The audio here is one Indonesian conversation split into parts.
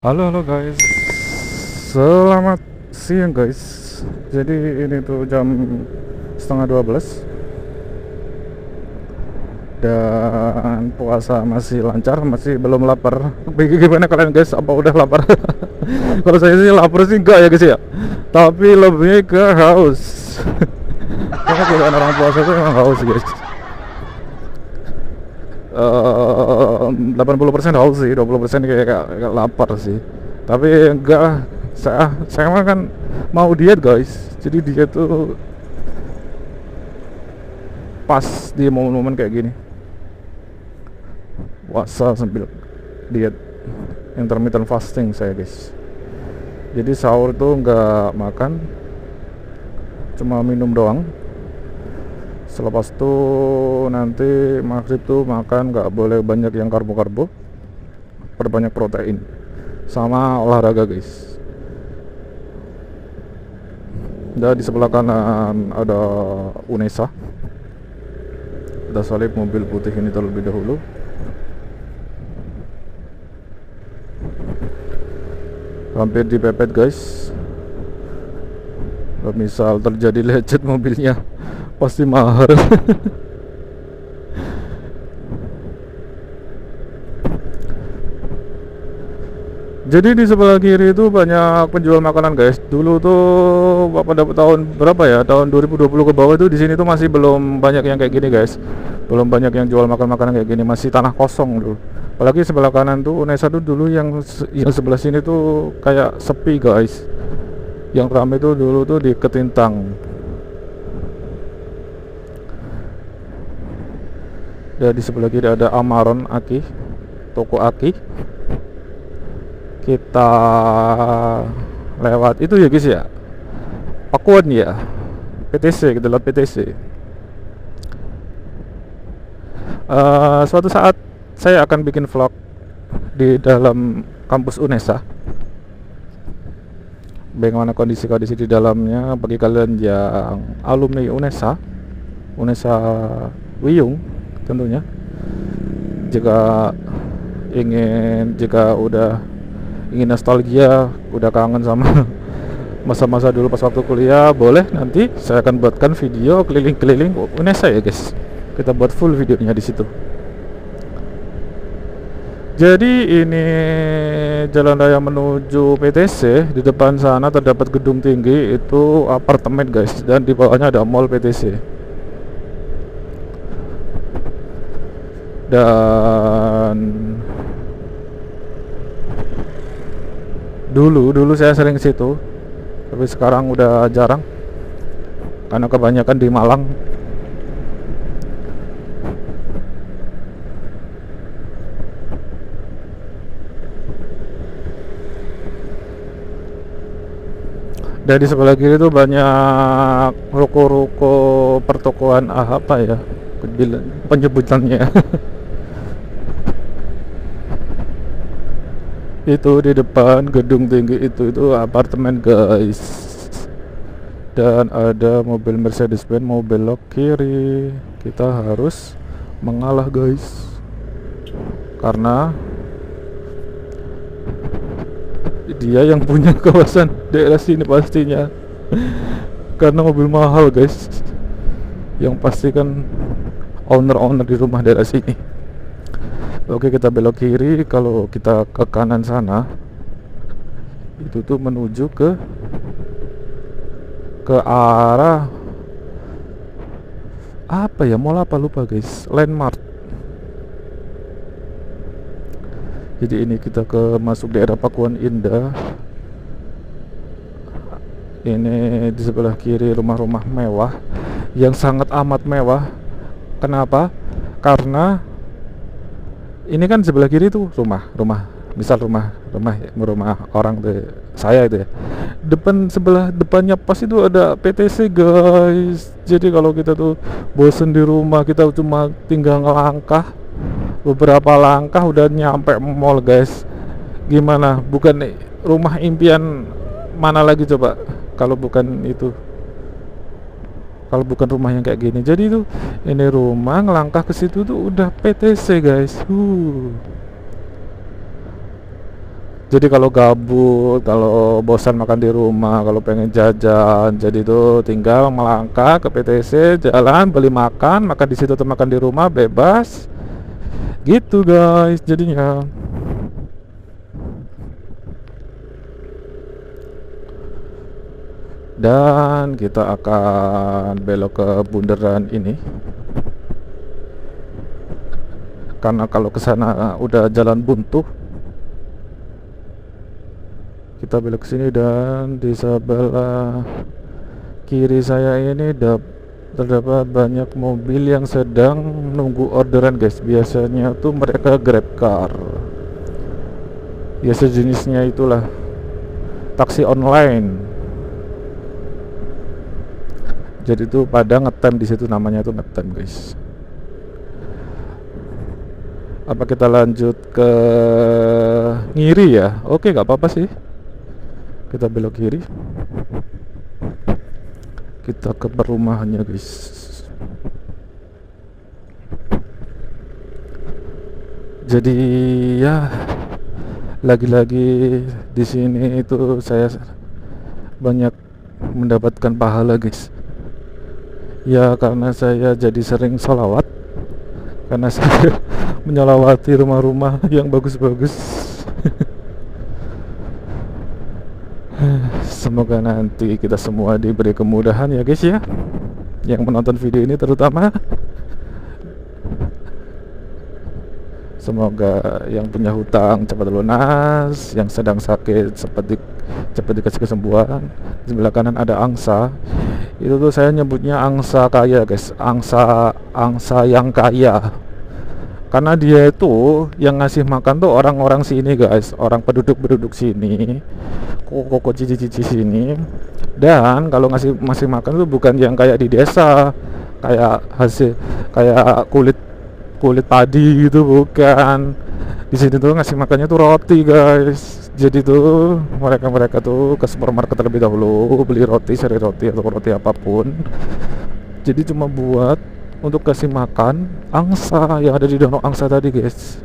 Halo guys, selamat siang guys. Jadi ini tuh jam setengah 12 dan puasa masih lancar, masih belum lapar. Gimana kalian guys? Apa udah lapar? Kalau saya sih lapar sih enggak ya guys ya, tapi lebih ke haus. Karena kebiasaan orang puasa tuh emang haus guys. 80% haus sih, 20% kayak lapar sih. Tapi enggak lah, saya mah kan mau diet guys. Jadi diet tuh pas di momen-momen kayak gini, puasa sambil diet, intermittent fasting saya guys. Jadi sahur tuh nggak makan, cuma minum doang. Selepas itu nanti maghrib tuh makan nggak boleh banyak yang karbo-karbo, perbanyak protein sama olahraga guys. Dan di sebelah kanan ada Unesa, kita salib mobil putih ini terlebih dahulu. Hampir dipepet guys. Kalau misal terjadi lecet mobilnya pasti mahal. Jadi di sebelah kiri itu banyak penjual makanan guys. Dulu tuh Bapak dapat tahun berapa ya? Tahun 2020 ke bawah tuh di sini tuh masih belum banyak yang kayak gini guys. Belum banyak yang jual makan makanan kayak gini, masih tanah kosong dulu. Apalagi sebelah kanan tuh Unesa tuh dulu yang sebelah sini tuh kayak sepi guys. Yang ramai tuh dulu tuh di Ketintang. Ya di sebelah kiri ada Amaron Aki, toko Aki. Kita lewat itu ya guys ya, Pakuan ya, PTC, kita lewat PTC. Suatu saat saya akan bikin vlog di dalam kampus Unesa, bagaimana kondisi-kondisi di dalamnya bagi kalian yang alumni Unesa Wiyung tentunya. Jika udah ingin nostalgia, udah kangen sama masa-masa dulu pas waktu kuliah, boleh nanti saya akan buatkan video keliling-keliling Unesa ya guys. Kita buat full videonya di situ. Jadi ini jalan raya menuju PTC. Di depan sana terdapat gedung tinggi, itu apartemen guys, dan di bawahnya ada mall PTC. Dan dulu saya sering ke situ, tapi sekarang udah jarang karena kebanyakan di Malang. Dan di sebelah kiri itu banyak ruko-ruko pertokoan, apa ya penyebutannya. Itu di depan gedung tinggi itu apartemen guys. Dan ada mobil Mercedes-Benz mau belok kiri. Kita harus mengalah guys, karena dia yang punya kawasan daerah sini pastinya. Karena mobil mahal guys, yang pasti kan owner di rumah daerah sini. Oke, kita belok kiri. Kalau kita ke kanan sana, itu tuh menuju ke arah apa ya, mall apa lupa guys, Landmark. Jadi ini kita masuk daerah Pakuan Indah. Ini di sebelah kiri rumah-rumah mewah, yang sangat amat mewah. Kenapa? Karena ini kan sebelah kiri tuh rumah, misal rumah orang tuh, saya itu ya. Depannya pas itu ada PTC guys. Jadi kalau kita tuh bosen di rumah, kita cuma tinggal ngelangkah beberapa langkah udah nyampe mall guys. Gimana? Bukan rumah impian mana lagi coba kalau bukan itu? Kalau bukan rumah yang kayak gini. Jadi tuh ini rumah, ngelangkah ke situ tuh udah PTC guys. Jadi kalau gabut, kalau bosan makan di rumah, kalau pengen jajan, jadi tuh tinggal melangkah ke PTC, jalan beli makan, makan di situ atau makan di rumah bebas. Gitu guys, jadinya. Dan kita akan belok ke bundaran ini. Karena kalau ke sana udah jalan buntu. Kita belok ke sini dan di sebelah kiri saya ini terdapat banyak mobil yang sedang nunggu orderan guys. Biasanya tuh mereka Grab car. Ya sejenisnya itulah, taksi online. Jadi tuh pada ngetem di situ, namanya tuh ngetem guys. Apa kita lanjut ke Ngiri ya? Oke, nggak apa-apa sih. Kita belok kiri. Kita ke perumahannya guys. Jadi ya lagi-lagi di sini itu saya banyak mendapatkan pahala guys. Ya karena saya jadi sering sholawat, karena saya menyolawati rumah-rumah yang bagus-bagus. Semoga nanti kita semua diberi kemudahan ya guys ya, yang menonton video ini terutama. Semoga yang punya hutang cepat lunas, yang sedang sakit cepat dikasih kesembuhan. Di sebelah kanan ada angsa. Itu tuh saya nyebutnya angsa kaya guys, angsa yang kaya. Karena dia itu yang ngasih makan tuh orang-orang sini guys, orang penduduk sini, koko cici-cici sini. Dan kalau ngasih makan tuh bukan yang kayak di desa, kayak kayak kulit padi gitu, bukan. Di sini tuh ngasih makannya tuh roti guys. Jadi tuh mereka tuh ke supermarket terlebih dahulu beli roti, seri roti atau roti apapun. Jadi cuma buat untuk kasih makan angsa yang ada di danau angsa tadi guys.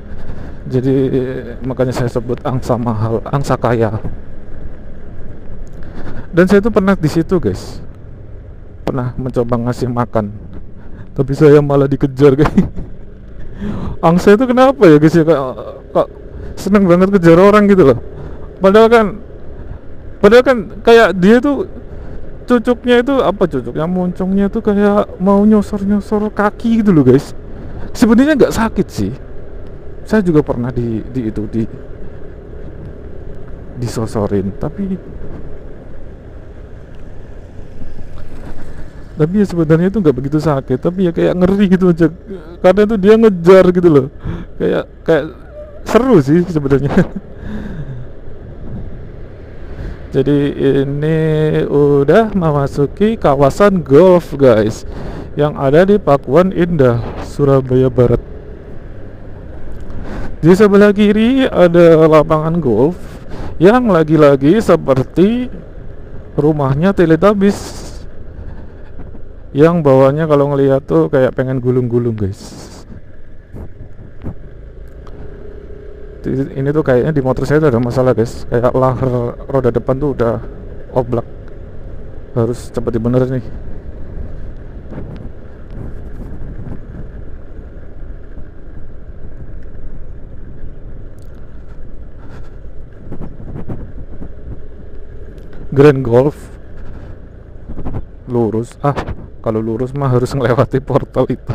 Jadi makanya saya sebut angsa mahal, angsa kaya. Dan saya tuh pernah di situ guys, pernah mencoba ngasih makan, tapi saya malah dikejar guys. Angsa itu kenapa ya guys ya, kok seneng banget kejar orang gitu loh. Padahal kan kayak dia tuh cucuknya itu apa, cucuknya moncongnya tuh kayak mau nyosor kaki gitu loh guys. Sebenarnya nggak sakit sih. Saya juga pernah disosorin, tapi ya sebenarnya itu nggak begitu sakit, tapi ya kayak ngeri gitu aja karena itu dia ngejar gitu loh. Kayak seru sih sebenarnya. Jadi ini udah memasuki kawasan golf guys, yang ada di Pakuan Indah, Surabaya Barat. Di sebelah kiri ada lapangan golf yang lagi-lagi seperti rumahnya Teletubbies, yang bawahnya kalau ngeliat tuh kayak pengen gulung-gulung guys. Ini tuh kayaknya di motor saya tuh ada masalah guys, kayak lahar roda depan tuh udah oblak, harus cepat dibenerin nih. Grand Golf lurus, kalau lurus mah harus melewati portal itu.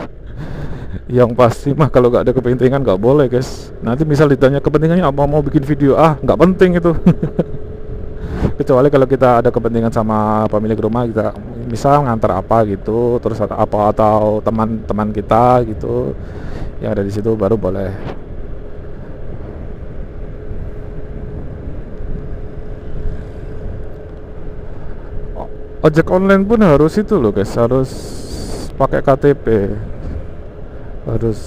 Yang pasti mah kalau nggak ada kepentingan nggak boleh guys. Nanti misal ditanya kepentingannya apa, mau bikin video, nggak penting itu. Kecuali kalau kita ada kepentingan sama pemilik rumah, kita misal ngantar apa gitu, terus apa atau teman-teman kita gitu yang ada di situ, baru boleh. Ojek online pun harus itu loh guys, harus pakai KTP, harus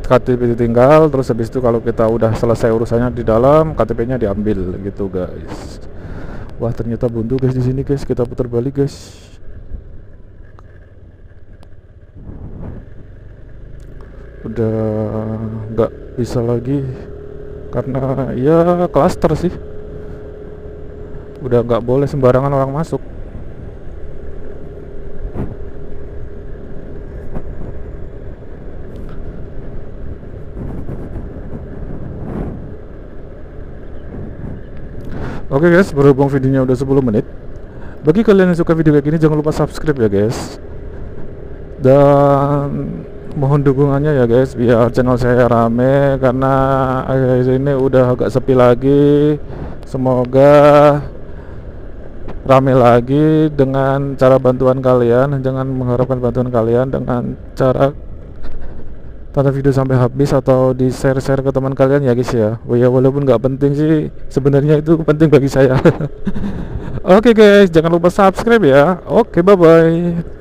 KTP ditinggal, terus habis itu kalau kita udah selesai urusannya di dalam, KTP-nya diambil gitu guys. Wah ternyata buntu guys di sini guys, kita putar balik guys. Udah nggak bisa lagi karena ya klaster sih, udah nggak boleh sembarangan orang masuk. Oke guys, berhubung videonya udah 10 menit, bagi kalian yang suka video kayak gini jangan lupa subscribe ya guys, dan mohon dukungannya ya guys biar channel saya rame, karena akhir ini udah agak sepi lagi. Semoga rame lagi dengan cara bantuan kalian. Jangan mengharapkan bantuan kalian dengan cara tonton video sampai habis atau di share-share ke teman kalian ya guys ya. Oh ya, walaupun nggak penting sih, sebenarnya itu penting bagi saya. Oke guys, jangan lupa subscribe ya. Oke, bye bye.